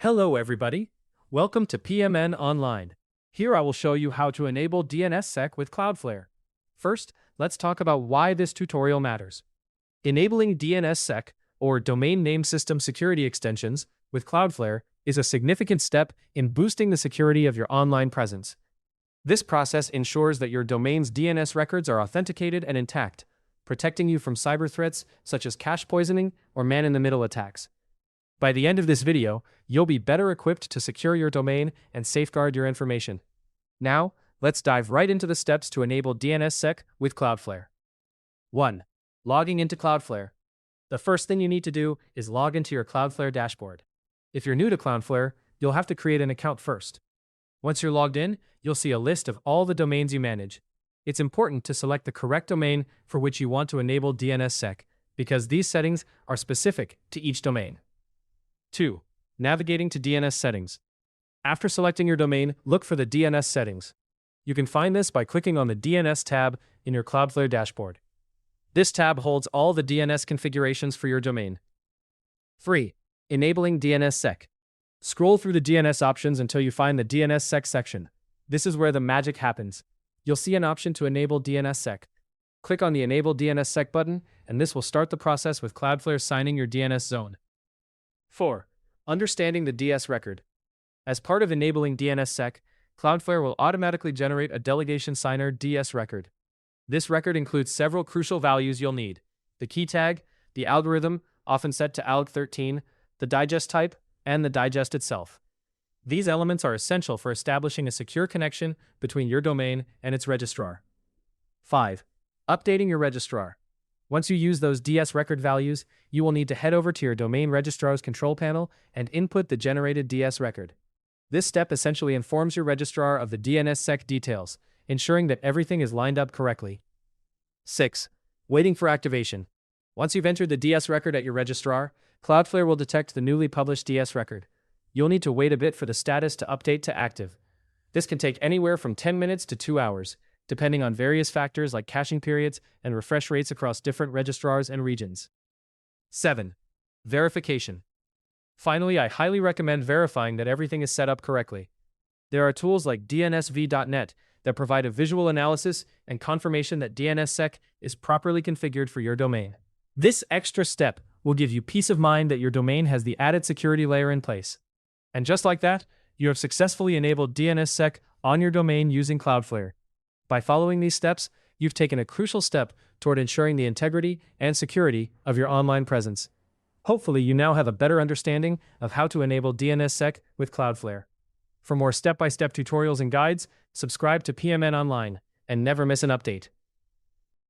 Hello everybody, welcome to PMN Online. Here I will show you how to enable DNSSEC with Cloudflare. First, let's talk about why this tutorial matters. Enabling DNSSEC, or Domain Name System Security Extensions, with Cloudflare is a significant step in boosting the security of your online presence. This process ensures that your domain's DNS records are authenticated and intact, protecting you from cyber threats such as cache poisoning or man-in-the-middle attacks. By the end of this video, you'll be better equipped to secure your domain and safeguard your information. Now, let's dive right into the steps to enable DNSSEC with Cloudflare. 1. Logging into Cloudflare. The first thing you need to do is log into your Cloudflare dashboard. If you're new to Cloudflare, you'll have to create an account first. Once you're logged in, you'll see a list of all the domains you manage. It's important to select the correct domain for which you want to enable DNSSEC, because these settings are specific to each domain. 2. Navigating to DNS settings. After selecting your domain, look for the DNS settings. You can find this by clicking on the DNS tab in your Cloudflare dashboard. This tab holds all the DNS configurations for your domain. 3. Enabling DNSSEC. Scroll through the DNS options until you find the DNSSEC section. This is where the magic happens. You'll see an option to enable DNSSEC. Click on the Enable DNSSEC button, and this will start the process with Cloudflare signing your DNS zone. 4. Understanding the DS record. As part of enabling DNSSEC, Cloudflare will automatically generate a Delegation Signer DS record. This record includes several crucial values you'll need: the key tag, the algorithm, often set to ALG13, the digest type, and the digest itself. These elements are essential for establishing a secure connection between your domain and its registrar. 5. Updating your registrar. Once you use those DS record values, you will need to head over to your domain registrar's control panel and input the generated DS record. This step essentially informs your registrar of the DNSSEC details, ensuring that everything is lined up correctly. 6. Waiting for activation. Once you've entered the DS record at your registrar, Cloudflare will detect the newly published DS record. You'll need to wait a bit for the status to update to active. This can take anywhere from 10 minutes to 2 hours, depending on various factors like caching periods and refresh rates across different registrars and regions. 7. Verification. Finally, I highly recommend verifying that everything is set up correctly. There are tools like DNSV.net that provide a visual analysis and confirmation that DNSSEC is properly configured for your domain. This extra step will give you peace of mind that your domain has the added security layer in place. And just like that, you have successfully enabled DNSSEC on your domain using Cloudflare. By following these steps, you've taken a crucial step toward ensuring the integrity and security of your online presence. Hopefully, you now have a better understanding of how to enable DNSSEC with Cloudflare. For more step-by-step tutorials and guides, subscribe to PMN Online and never miss an update.